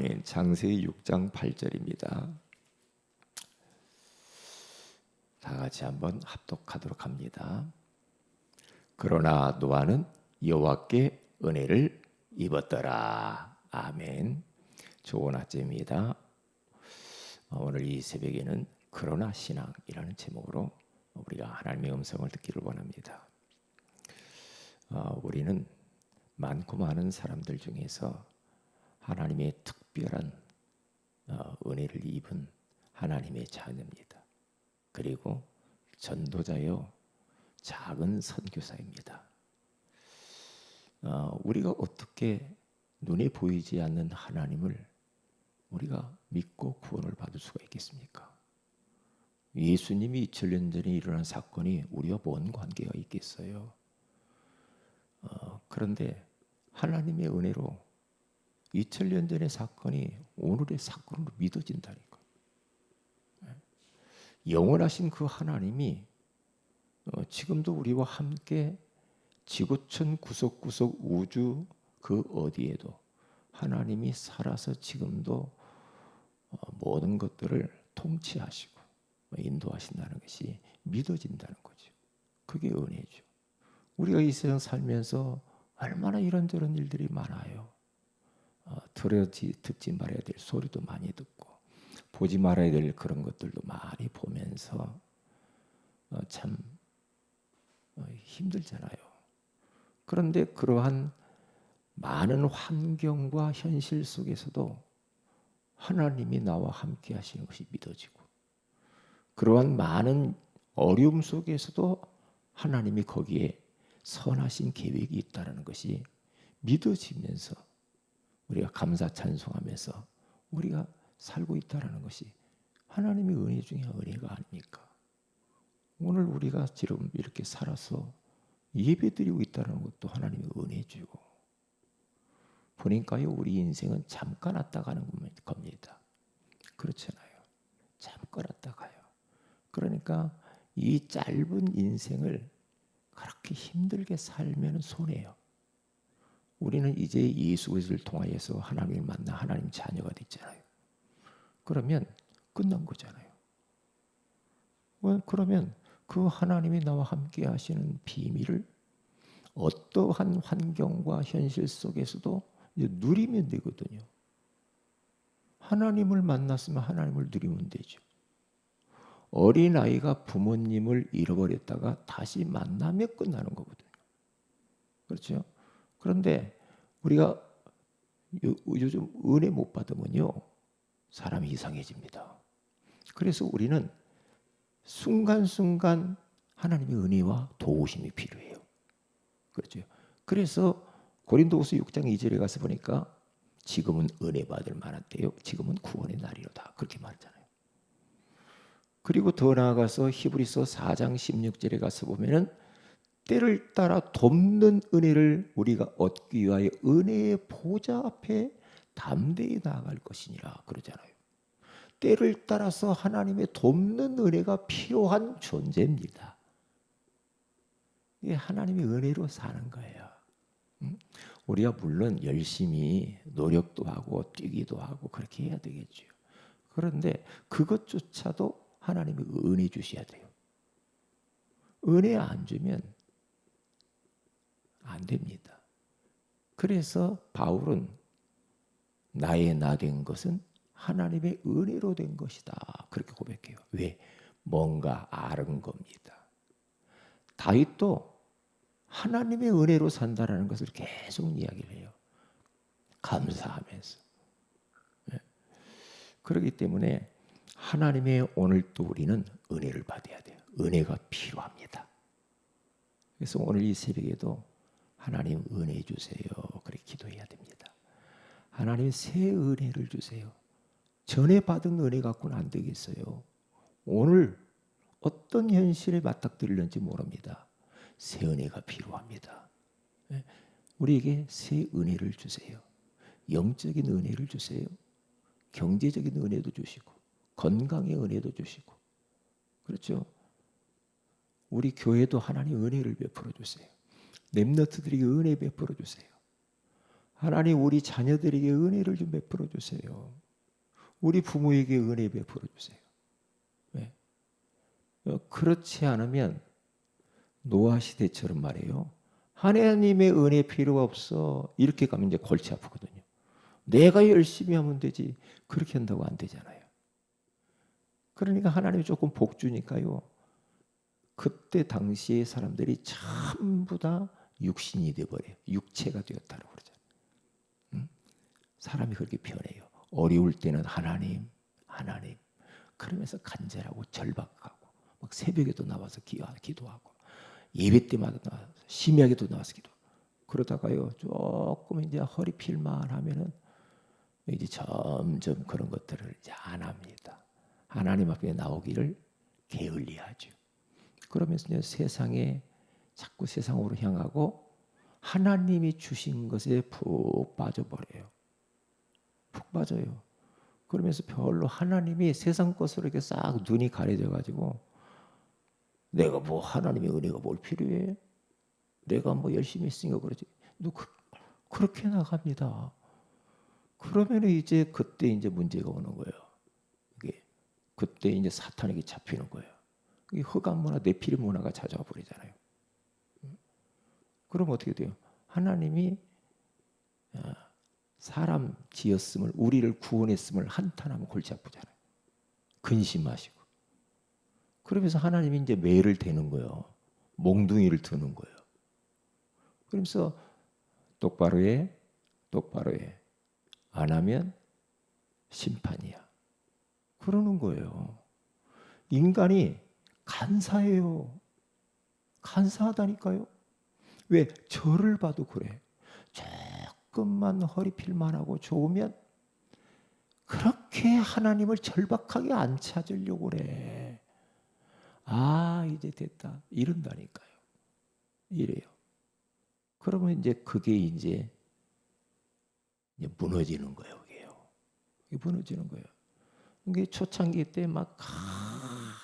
아멘. 창세기 6장 8절입니다. 다 같이 한번 합독하도록 합니다. 그러나 노아는 여호와께 은혜를 입었더라. 아멘. 좋은 아침입니다. 오늘 이 새벽에는 그러나 신앙이라는 제목으로 우리가 하나님의 음성을 듣기를 원합니다. 우리는 많고 많은 사람들 중에서 하나님의 특별한 은혜를 입은 하나님의 자녀입니다. 그리고 전도자요 작은 선교사입니다. 우리가 어떻게 눈에 보이지 않는 하나님을 우리가 믿고 구원을 받을 수가 있겠습니까? 예수님이 2000년 전에 일어난 사건이 우리와 뭔 관계가 있겠어요? 그런데 하나님의 은혜로 2000년 전의 사건이 오늘의 사건으로 믿어진다니까. 영원하신 그 하나님이 지금도 우리와 함께 지구촌 구석구석 우주 그 어디에도 하나님이 살아서 지금도 모든 것들을 통치하시고 인도하신다는 것이 믿어진다는 거죠. 그게 은혜죠. 우리가 이 세상 살면서 얼마나 이런저런 일들이 많아요. 듣지 말아야 될 소리도 많이 듣고 보지 말아야 될 그런 것들도 많이 보면서 참 힘들잖아요. 그런데 그러한 많은 환경과 현실 속에서도 하나님이 나와 함께 하시는 것이 믿어지고, 그러한 많은 어려움 속에서도 하나님이 거기에 선하신 계획이 있다는 것이 믿어지면서 우리가 감사 찬송하면서 우리가 살고 있다는 것이 하나님의 은혜 중에 은혜가 아닙니까? 오늘 우리가 지금 이렇게 살아서 예배드리고 있다는 것도 하나님의 은혜죠. 보니까요, 우리 인생은 잠깐 왔다 가는 겁니다. 그렇잖아요. 잠깐 왔다 가요. 그러니까 이 짧은 인생을 그렇게 힘들게 살면 손해요. 우리는 이제 예수 그리스도를 통하여서 하나님을 만나 하나님 자녀가 됐잖아요. 그러면 끝난 거잖아요. 그러면 그 하나님이 나와 함께 하시는 비밀을 어떠한 환경과 현실 속에서도 누리면 되거든요. 하나님을 만났으면 하나님을 누리면 되죠. 어린아이가 부모님을 잃어버렸다가 다시 만나면 끝나는 거거든요. 그렇죠? 그런데 우리가 요즘 은혜 못 받으면요, 사람이 이상해집니다. 그래서 우리는 순간순간 하나님의 은혜와 도우심이 필요해요. 그렇죠? 그래서 고린도후서 6장 2절에 가서 보니까 지금은 은혜 받을 만한 때요, 지금은 구원의 날이로다, 그렇게 말했잖아요. 그리고 더 나아가서 히브리서 4장 16절에 가서 보면은 때를 따라 돕는 은혜를 우리가 얻기 위하여 은혜의 보좌 앞에 담대히 나아갈 것이니라 그러잖아요. 때를 따라서 하나님의 돕는 은혜가 필요한 존재입니다. 이게 하나님의 은혜로 사는 거예요. 우리가 물론 열심히 노력도 하고 뛰기도 하고 그렇게 해야 되겠죠. 그런데 그것조차도 하나님의 은혜 주셔야 돼요. 은혜 안 주면 안 됩니다. 그래서 바울은 나의 나 된 것은 하나님의 은혜로 된 것이다, 그렇게 고백해요. 왜? 뭔가 아는 겁니다. 다윗도 하나님의 은혜로 산다라는 것을 계속 이야기를 해요. 감사하면서. 그렇기 때문에 하나님의 오늘 또 우리는 은혜를 받아야 돼요. 은혜가 필요합니다. 그래서 오늘 이 새벽에도 하나님 은혜 주세요, 그렇게 기도해야 됩니다. 하나님 새 은혜를 주세요. 전에 받은 은혜 갖고는 안 되겠어요. 오늘 어떤 현실에 맞닥뜨리는지 모릅니다. 새 은혜가 필요합니다. 우리에게 새 은혜를 주세요. 영적인 은혜를 주세요. 경제적인 은혜도 주시고 건강의 은혜도 주시고, 그렇죠? 우리 교회도 하나님 은혜를 베풀어 주세요. 렘넌트들에게 은혜 베풀어 주세요. 하나님 우리 자녀들에게 은혜를 좀 베풀어 주세요. 우리 부모에게 은혜 베풀어 주세요. 왜? 그렇지 않으면 노아 시대처럼 말이에요. 하나님의 은혜 필요가 없어. 이렇게 가면 이제 골치 아프거든요. 내가 열심히 하면 되지. 그렇게 한다고 안 되잖아요. 그러니까 하나님이 조금 복 주니까요. 그때 당시의 사람들이 전부 다 육신이 되어버려요. 육체가 되었다고 그러잖아요. 사람이 그렇게 변해요. 어려울 때는 하나님, 하나님. 그러면서 간절하고 절박하고 막 새벽에도 나와서 기도하고 예배 때마다 나와서 심야에도 나와서 기도하고 그러다가요 조금 이제 허리 필만 하면은 이제 점점 그런 것들을 이제 안 합니다. 하나님 앞에 나오기를 게을리하죠. 그러면서 이제 세상에 자꾸 세상으로 향하고 하나님이 주신 것에 푹 빠져버려요. 푹 빠져요. 그러면서 별로 하나님이 세상 것으로 이렇게 싹 눈이 가려져 가지고 내가 뭐 하나님의 은혜가 뭘 필요해? 내가 뭐 열심히 했으니까 그러지. 너 그렇게 나갑니다. 그러면 이제 그때 이제 문제가 오는 거예요. 이게 그때 이제 사탄에게 잡히는 거예요. 이 흑암 문화, 네피림 문화가 찾아와 버리잖아요. 그럼 어떻게 돼요? 하나님이 사람 지었음을 우리를 구원했음을 한탄하면 골치 아프잖아요. 근심하시고. 그러면서 하나님이 이제 매를 대는 거예요. 몽둥이를 드는 거예요. 그러면서 똑바로 해. 안 하면 심판이야. 그러는 거예요. 인간이 간사해요. 간사하다니까요. 왜? 저를 봐도 그래. 조금만 허리 필만 하고 좋으면 그렇게 하나님을 절박하게 안 찾으려고 그래. 아, 이제 됐다. 이런다니까요. 이래요. 그러면 이제 그게 이제 무너지는 거예요. 이게 무너지는 거예요. 이게 초창기 때 막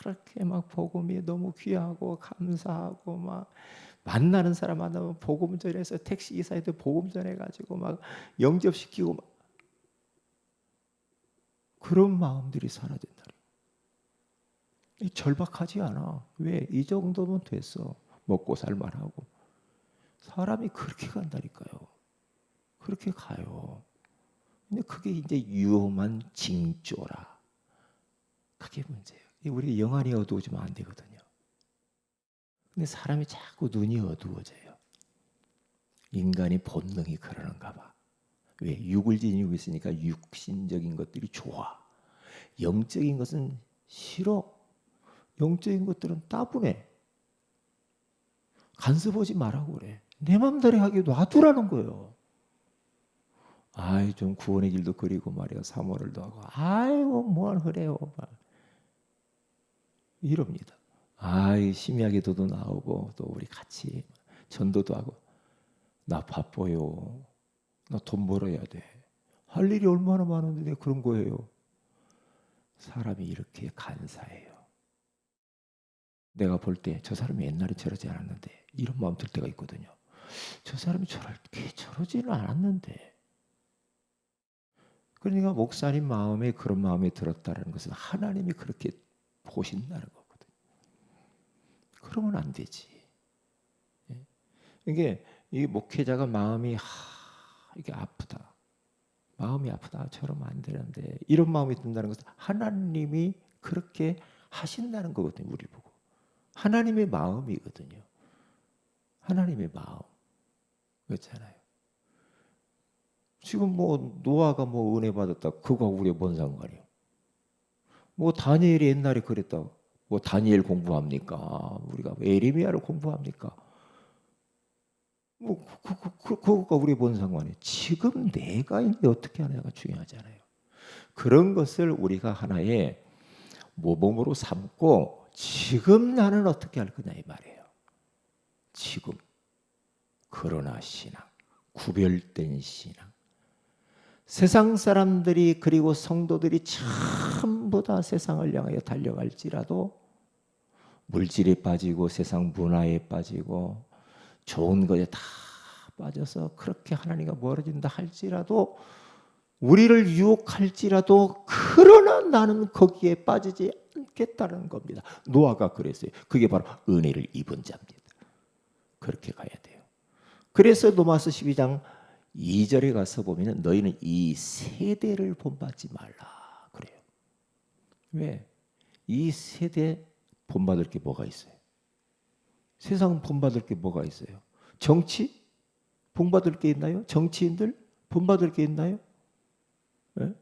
그렇게 막 복음이 너무 귀하고 감사하고 막 만나는 사람 만나면 복음 전해서 택시 기사한테 복음 전해가지고 막 영접시키고 막 그런 마음들이 사라진다. 절박하지 않아. 왜? 이 정도면 됐어. 먹고 살만하고. 사람이 그렇게 간다니까요. 그렇게 가요. 근데 그게 이제 위험한 징조라. 그게 문제예요. 우리 영안이 어두워지면 안 되거든요. 근데 사람이 자꾸 눈이 어두워져요. 인간이 본능이 그러는가 봐. 왜? 육을 지니고 있으니까 육신적인 것들이 좋아. 영적인 것은 싫어. 영적인 것들은 따분해. 간섭하지 말라고 그래. 내 맘대로 하게 놔두라는 거예요. 아이 좀 구원의 길도 그리고 말이야. 사모를도 하고 아이고 뭘 그래요. 이럽니다. 아이 심야기도도 나오고 또 우리 같이 전도도 하고 나 바빠요. 나 돈 벌어야 돼. 할 일이 얼마나 많은데 내가 그런 거예요. 사람이 이렇게 간사해요. 내가 볼 때 저 사람이 옛날에 저러지 않았는데 이런 마음 들 때가 있거든요. 저 사람이 저러지는 않았는데. 그러니까 목사님 마음에 그런 마음이 들었다는 것은 하나님이 그렇게 보신다는 거거든요. 그러면 안 되지. 이게 이 목회자가 마음이 이게 아프다. 마음이 아프다. 저러면 안 되는데 이런 마음이 든다는 것은 하나님이 그렇게 하신다는 거거든요. 우리 보고. 하나님의 마음이거든요. 하나님의 마음. 그렇잖아요. 지금 뭐 노아가 뭐 은혜 받았다. 그거 우리가 뭔 상관이요? 뭐 다니엘이 옛날에 그랬다. 뭐 다니엘 공부합니까? 우리가 에레미야를 공부합니까? 뭐 그거가 우리가 뭔 상관이에요? 지금 내가 이제 어떻게 하느냐가 중요하잖아요. 그런 것을 우리가 하나의 모범으로 삼고 지금 나는 어떻게 할 거냐 이 말이에요. 지금. 그러나 신앙, 구별된 신앙. 세상 사람들이 그리고 성도들이 전부 다 세상을 향하여 달려갈지라도 물질에 빠지고 세상 문화에 빠지고 좋은 것에 다 빠져서 그렇게 하나님과 멀어진다 할지라도 우리를 유혹할지라도 그러나 나는 거기에 빠지지 않겠다는 겁니다. 노아가 그랬어요. 그게 바로 은혜를 입은 자입니다. 그렇게 가야 돼요. 그래서 로마서 12장 2절에 가서 보면 너희는 이 세대를 본받지 말라 그래요. 왜? 이 세대 본받을 게 뭐가 있어요? 세상 본받을 게 뭐가 있어요? 정치? 본받을 게 있나요? 정치인들? 본받을 게 있나요? 네?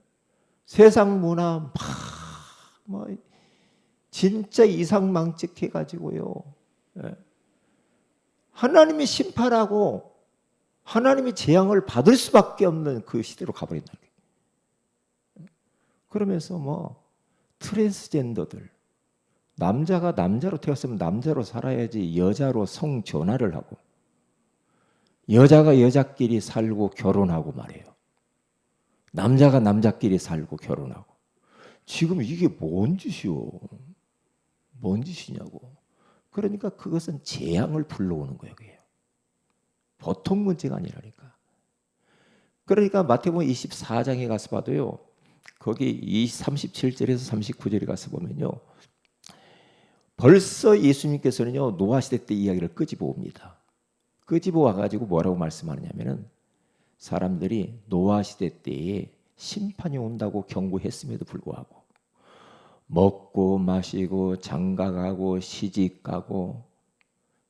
세상 문화 뭐 진짜 이상망측해가지고요. 네? 하나님이 심판하고 하나님이 재앙을 받을 수밖에 없는 그 시대로 가버린다는 거예요. 그러면서 뭐 트랜스젠더들 남자가 남자로 태어났으면 남자로 살아야지 여자로 성전환을 하고 여자가 여자끼리 살고 결혼하고 말이에요. 남자가 남자끼리 살고 결혼하고 지금 이게 뭔 짓이요? 뭔 짓이냐고. 그러니까 그것은 재앙을 불러오는 거예요. 그게. 보통 문제가 아니라니까. 그러니까 마태복음 24장에 가서 봐도요. 거기 37절에서 39절에 가서 보면요. 벌써 예수님께서는요. 노아 시대 때 이야기를 끄집어 옵니다. 끄집어 와가지고 뭐라고 말씀하느냐면은 사람들이 노아 시대 때에 심판이 온다고 경고했음에도 불구하고 먹고 마시고 장가가고 시집가고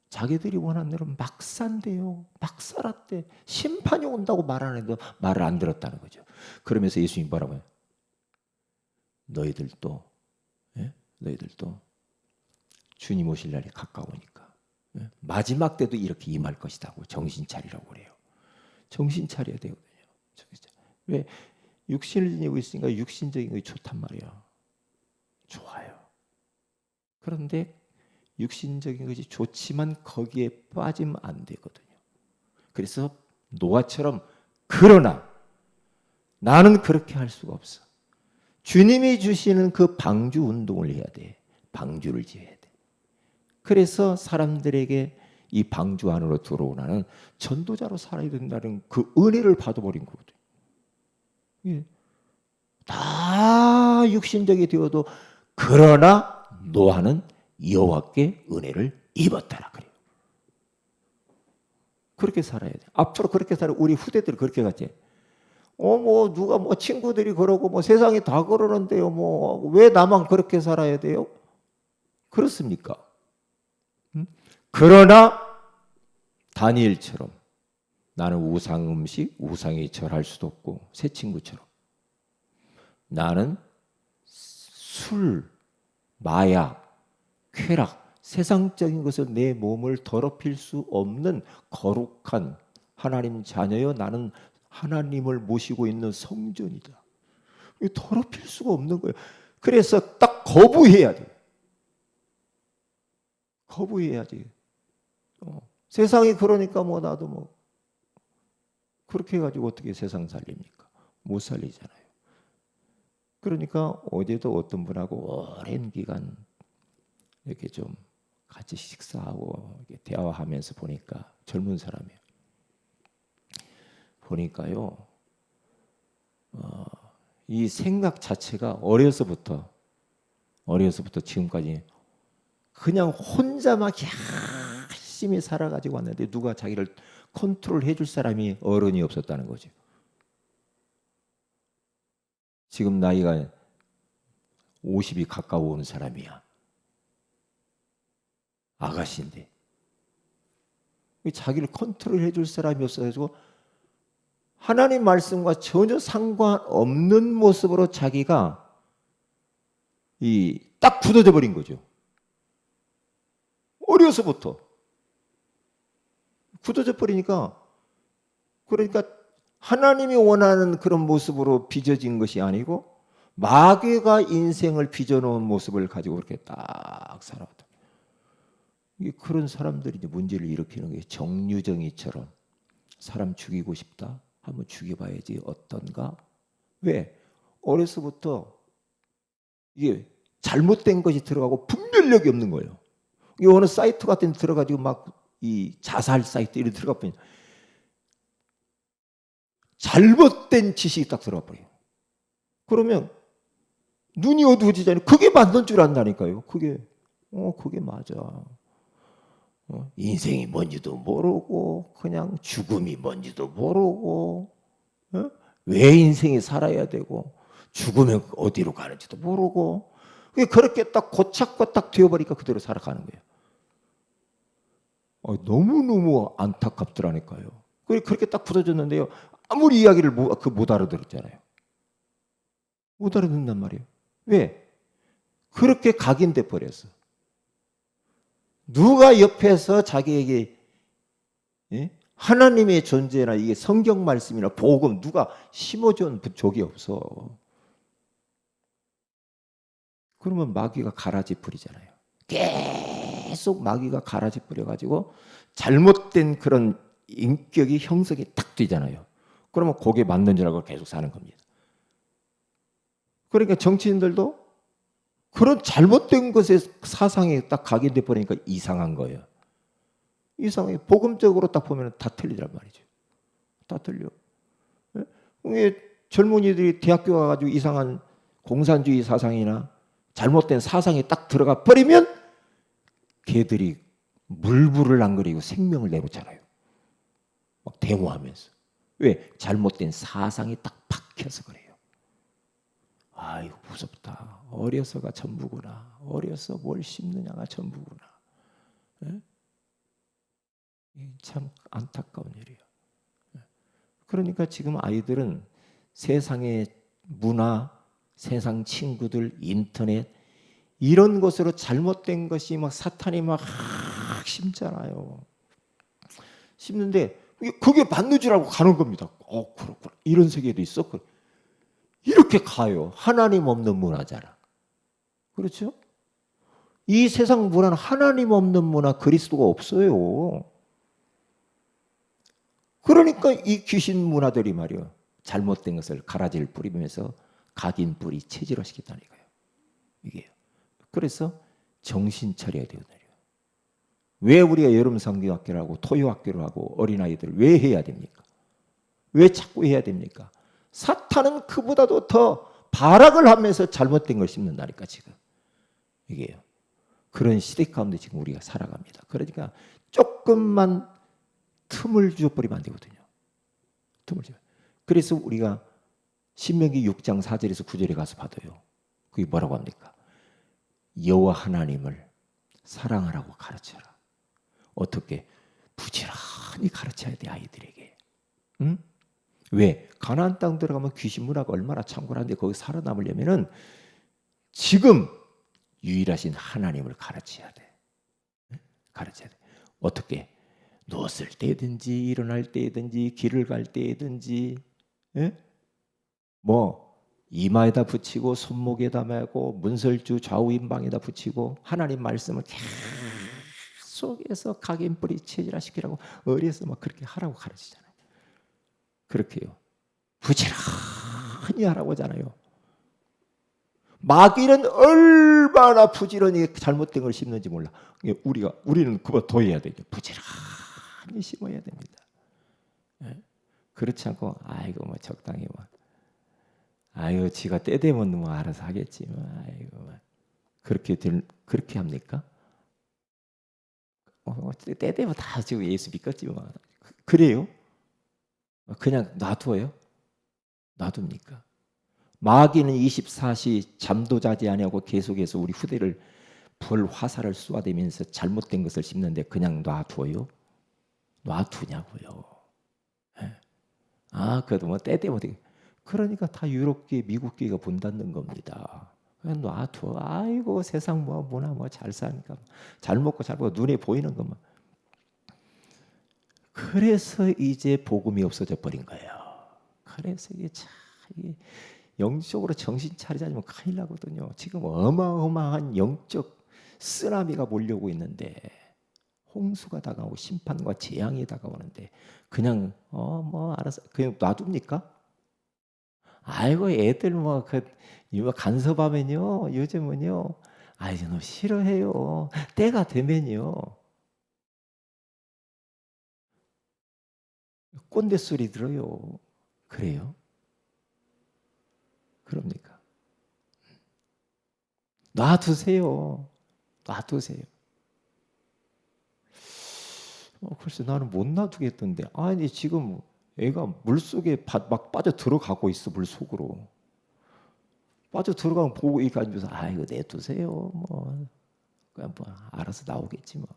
자기들이 원하는 대로 막 산대요. 막 살았대. 심판이 온다고 말 안 해도 말을 안 들었다는 거죠. 그러면서 예수님 뭐라고 해요? 너희들도 주님 오실 날이 가까우니까 마지막 때도 이렇게 임할 것이라고 정신 차리라고 그래요. 정신 차려야 되거든요. 왜? 육신을 지니고 있으니까 육신적인 것이 좋단 말이에요. 좋아요. 그런데 육신적인 것이 좋지만 거기에 빠지면 안 되거든요. 그래서 노아처럼 그러나 나는 그렇게 할 수가 없어. 주님이 주시는 그 방주 운동을 해야 돼. 방주를 지어야 돼. 그래서 사람들에게 이 방주 안으로 들어오라는 전도자로 살아야 된다는 그 은혜를 받아버린 거거든요. 예. 다 육신적이 되어도 그러나 노아는 여호와께 은혜를 입었다라 그래요. 그렇게 살아야 돼. 앞으로 그렇게 살아. 우리 후대들 그렇게 갔지. 뭐 누가 뭐 친구들이 그러고 뭐 세상이 다 그러는데요. 뭐 왜 나만 그렇게 살아야 돼요? 그렇습니까? 그러나 다니엘처럼 나는 우상 음식, 우상에 절할 수도 없고 새 친구처럼 나는 술, 마약, 쾌락, 세상적인 것을 내 몸을 더럽힐 수 없는 거룩한 하나님 자녀여 나는 하나님을 모시고 있는 성전이다. 더럽힐 수가 없는 거예요. 그래서 딱 거부해야 돼. 거부해야지. 세상이 그러니까 뭐 나도 뭐 그렇게 해가지고 어떻게 세상 살립니까? 못 살리잖아요. 그러니까 어제도 어떤 분하고 오랜 기간 이렇게 좀 같이 식사하고 이렇게 대화하면서 보니까 젊은 사람이에요. 보니까요, 이 생각 자체가 어려서부터 지금까지 그냥 혼자 막 열심히 살아가지고 왔는데 누가 자기를 컨트롤 해줄 사람이 어른이 없었다는 거죠. 지금 나이가 50이 가까워 오는 사람이야. 아가씨인데. 자기를 컨트롤 해줄 사람이 없어가지고 하나님 말씀과 전혀 상관없는 모습으로 자기가 딱 굳어져 버린 거죠. 어려서부터. 굳어져 버리니까 그러니까 하나님이 원하는 그런 모습으로 빚어진 것이 아니고 마귀가 인생을 빚어놓은 모습을 가지고 그렇게 딱 살아왔다. 그런 사람들이 이제 문제를 일으키는 게 정유정이처럼 사람 죽이고 싶다 한번 죽여봐야지 어떤가? 왜? 어려서부터 이게 잘못된 것이 들어가고 분별력이 없는 거예요. 이게 어느 사이트 같은 데 들어가지고 막 이 자살 사이트 이런 들어가 보니 잘못된 지식이 딱 들어가 버려요. 그러면 눈이 어두워지잖아요. 그게 맞는 줄 안다니까요. 그게 맞아. 인생이 뭔지도 모르고 그냥 죽음이 뭔지도 모르고 왜 인생이 살아야 되고 죽으면 어디로 가는지도 모르고 그렇게 딱 고착고 딱 되어버리니까 그대로 살아가는 거예요. 너무너무 안타깝더라니까요. 그렇게 딱 굳어졌는데요. 아무리 이야기를 못 알아들었잖아요. 못 알아듣는단 말이에요. 왜? 그렇게 각인돼 버렸어. 누가 옆에서 자기에게 하나님의 존재나 이게 성경 말씀이나 복음 누가 심어준 적이 없어. 그러면 마귀가 가라지 뿌리잖아요. 계속 마귀가 가라지 뿌려가지고 잘못된 그런 인격이 형성이 딱 되잖아요. 그러면 거기에 맞는 줄 알고 계속 사는 겁니다. 그러니까 정치인들도 그런 잘못된 것에 사상에 딱 각인돼 버리니까 이상한 거예요. 이상해. 복음적으로 딱 보면 다 틀리란 말이죠. 다 틀려. 왜 젊은이들이 대학교 가가지고 이상한 공산주의 사상이나 잘못된 사상이 딱 들어가 버리면 걔들이 물불을 안 그리고 생명을 내놓잖아요. 막 데모하면서. 왜? 잘못된 사상이 딱 박혀서 그래요. 아이고 무섭다. 어려서가 전부구나. 어려서 뭘 심느냐가 전부구나. 참 안타까운 일이에요. 그러니까 지금 아이들은 세상의 문화, 세상 친구들, 인터넷 이런 것으로 잘못된 것이 막 사탄이 막 심잖아요. 심는데 그게 맞는 줄 알고 가는 겁니다. 그렇구나. 이런 세계도 있어. 이렇게 가요. 하나님 없는 문화잖아. 그렇죠? 이 세상 문화는 하나님 없는 문화, 그리스도가 없어요. 그러니까 이 귀신 문화들이 말이요. 잘못된 것을 가라지를 뿌리면서 각인 뿌리 체질화시켰다니까요. 이게요. 그래서 정신 차려야 돼요. 왜 우리가 여름 성경학교를 하고 토요학교를 하고 어린아이들 왜 해야 됩니까? 왜 자꾸 해야 됩니까? 사탄은 그보다도 더 발악을 하면서 잘못된 걸 심는다니까 지금. 이게요. 그런 시대 가운데 지금 우리가 살아갑니다. 그러니까 조금만 틈을 주어버리면 안 되거든요. 틈을 줘. 그래서 우리가 신명기 6장 4절에서 9절에 가서 봐도요. 그게 뭐라고 합니까? 여호와 하나님을 사랑하라고 가르쳐라. 어떻게? 부지런히 가르쳐야 돼 아이들에게. 응? 왜? 가나안 땅 들어가면 귀신 문화가 얼마나 창궐한데 거기 살아남으려면은 지금 유일하신 하나님을 가르쳐야 돼. 가르쳐야 돼. 어떻게? 누웠을 때든지 일어날 때든지 길을 갈 때든지 뭐 이마에다 붙이고 손목에다 매고 문설주 좌우인방에다 붙이고 하나님 말씀을 계속해서 각인뿌리 체질화시키라고 어려서 막 그렇게 하라고 가르치잖아요. 그렇게요. 부지런히 하라고 하잖아요. 마귀는 얼마나 부지런히 잘못된 걸 심는지 몰라. 우리는 그거 더 해야 되죠. 부지런히 심어야 됩니다. 그렇지 않고 아이고 뭐 적당히 뭐 아이고 지가 때 되면 뭐 알아서 하겠지 뭐 아이고 뭐 그렇게 합니까? 때 되면 다 지금 예수 믿겠지 뭐 그래요? 그냥 놔둬요? 놔둡니까? 마귀는 24시 잠도 자지 아니하고 계속해서 우리 후대를 불 화살을 쏘아대면서 잘못된 것을 심는데 그냥 놔둬요? 놔두냐고요. 그래도 뭐 때 되면 어떻게? 그러니까 다 유럽계, 미국계가 본받는 겁니다. 그냥 놔둬. 아이고 세상 뭐 문화 뭐 잘 사니까 잘 먹고 잘 먹고 눈에 보이는 것만. 그래서 이제 복음이 없어져 버린 거예요. 그래서 이게 참 영적으로 정신 차리지 않으면 큰일 나거든요. 지금 어마어마한 영적 쓰나미가 몰려오고 있는데 홍수가 다가오고 심판과 재앙이 다가오는데 그냥 뭐 알아서 그냥 놔둡니까? 아이고 애들 뭐 간섭하면요 요즘은요 아이고 너무 싫어해요. 때가 되면요 꼰대 소리 들어요. 그래요? 그럽니까? 놔두세요. 놔두세요. 글쎄 나는 못 놔두겠던데. 아니 지금 애가 물속에 막 빠져 들어가고 있어. 물속으로. 빠져 들어가면 보고 이렇게 앉아서 이거 내두세요. 뭐 그냥 뭐 알아서 나오겠지 뭐.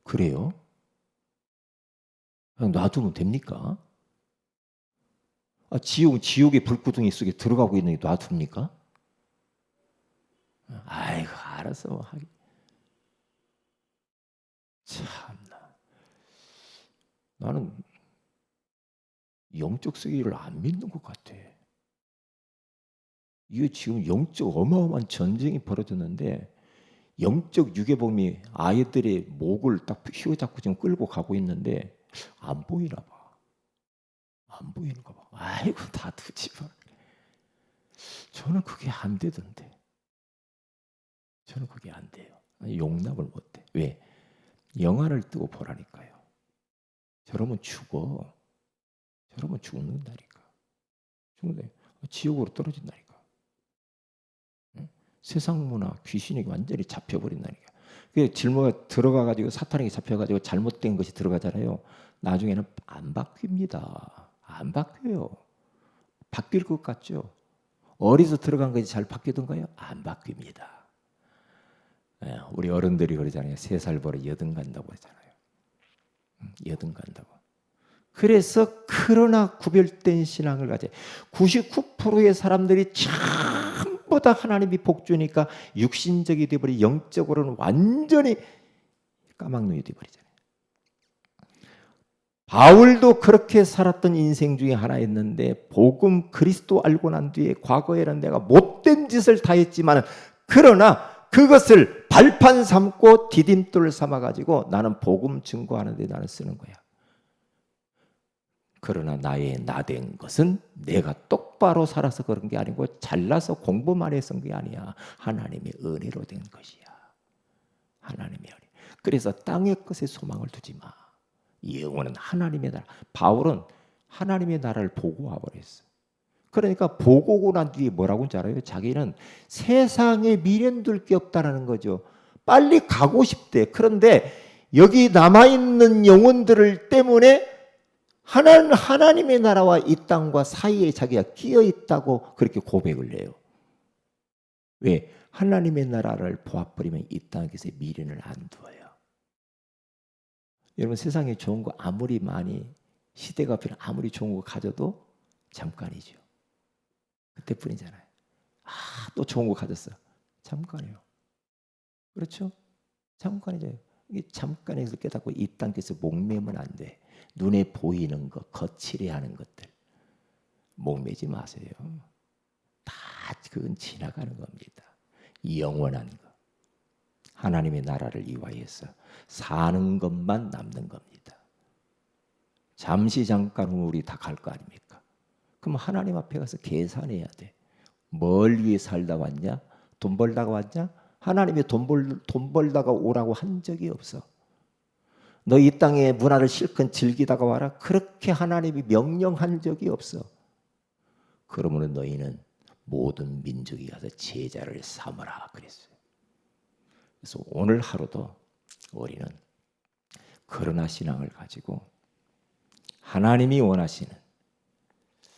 그래요? 그냥 놔두면 됩니까? 지옥의 불구덩이 속에 들어가고 있는 게 놔둡니까? 아이고 알아서 하기. 참나. 나는 영적 세계를 안 믿는 것 같아. 이게 지금 영적 어마어마한 전쟁이 벌어졌는데 영적 유괴범이 아이들의 목을 딱 휘어잡고 지금 끌고 가고 있는데 안 보이나 봐. 안 보이는가 봐. 아이고 놔두지 마. 저는 그게 안 되던데. 저는 그게 안 돼요. 용납을 못해. 왜? 영화를 뜨고 보라니까요. 저러면 죽어. 저러면 죽는다니까. 죽는다. 지옥으로 떨어진다니까. 응? 세상 문화, 귀신이 완전히 잡혀버린다니까. 그 질모가 들어가가지고 사탄에게 잡혀가지고 잘못된 것이 들어가잖아요. 나중에는 안 바뀝니다. 안 바뀌어요. 바뀔 것 같죠? 어디서 들어간 것이 잘 바뀌던가요? 안 바뀝니다. 우리 어른들이 그러잖아요. 3살 버려 여든 간다고 그러잖아요. 여든 간다고. 그래서 그러나 구별된 신앙을 가져 99%의 사람들이 전부 다 하나님이 복주니까 육신적이 되어버리 영적으로는 완전히 까막눈이 되어버리잖아요. 바울도 그렇게 살았던 인생 중에 하나였는데 복음 그리스도 알고 난 뒤에 과거에는 내가 못된 짓을 다 했지만 그러나 그것을 발판 삼고 디딤돌 삼아가지고 나는 복음 증거하는 데 나는 쓰는 거야. 그러나 나의 나된 것은 내가 똑바로 살아서 그런 게 아니고 잘나서 공부만 해서 그런 게 아니야. 하나님의 은혜로 된 것이야. 하나님의 은혜. 그래서 땅의 것에 소망을 두지 마. 영원은 하나님의 나라. 바울은 하나님의 나라를 보고 와버렸어. 그러니까 보고 오고 난 뒤에 뭐라고 하는지 알아요? 자기는 세상에 미련둘 게 없다는 거죠. 빨리 가고 싶대. 그런데 여기 남아있는 영혼들을 때문에 하나님의 나라와 이 땅과 사이에 자기가 끼어 있다고 그렇게 고백을 해요. 왜? 하나님의 나라를 보아버리면 이 땅에서 미련을 안 두어요. 여러분 세상에 좋은 거 아무리 많이 시대가 변해 아무리 좋은 거 가져도 잠깐이죠. 그때뿐이잖아요. 또 좋은 거 가졌어. 잠깐이에요. 그렇죠? 잠깐이죠. 이게 잠깐에서 깨닫고 이 땅에서 목매면 안 돼. 눈에 보이는 것, 거칠해 하는 것들 목매지 마세요. 다 그건 지나가는 겁니다. 영원한 것. 하나님의 나라를 이화해서 사는 것만 남는 겁니다. 잠시 잠깐 후 우리 다 갈 거 아닙니까? 그럼 하나님 앞에 가서 계산해야 돼. 뭘 위해 살다 왔냐? 돈 벌다가 왔냐? 하나님이 돈 벌다가 오라고 한 적이 없어. 너 이 땅의 문화를 실컷 즐기다가 와라. 그렇게 하나님이 명령한 적이 없어. 그러므로 너희는 모든 민족이 가서 제자를 삼으라 그랬어요. 그래서 오늘 하루도 우리는 그러나 신앙을 가지고 하나님이 원하시는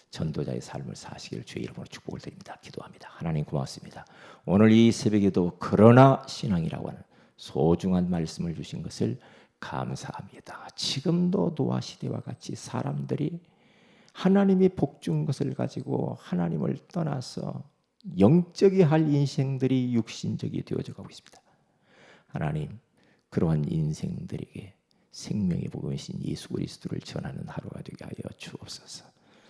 전도자의 삶을 사시기를 주의 이름으로 축복을 드립니다. 기도합니다. 하나님 고맙습니다. 오늘 이 새벽에도 그러나 신앙이라고 하는 소중한 말씀을 주신 것을 감사합니다. 지금도 노아 시대와 같이 사람들이 하나님이 복준 것을 가지고 하나님을 떠나서 영적이 할 인생들이 육신적이 되어져 가고 있습니다. 하나님, 그러한 인생들에게 생명의 복음이신 예수 그리스도를 전하는 하루가 되게 하여 주옵소서.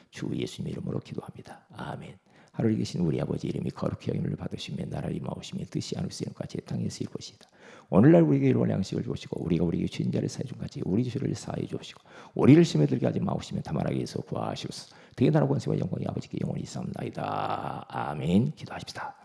주 예수님의 이름으로 기도합니다. 아멘. 하늘에 계신 우리 아버지 이름이 거룩히 여김을 받으시며 나라를 임하오시며 뜻이 하늘에서 이룬 같이 땅에서 이루어지이다. 오늘날 우리에게 일용할 양식을 주시고 우리가 우리에게 죄인 자를 사해 준 같이 우리 죄를 사해 주시고 우리를 시험에 들게 하지 마옵시며 다만 악에서 구하시옵소서. 되게 나라 권세와 영광이 아버지께 영원히 있사옵나이다. 아멘. 기도하십시다.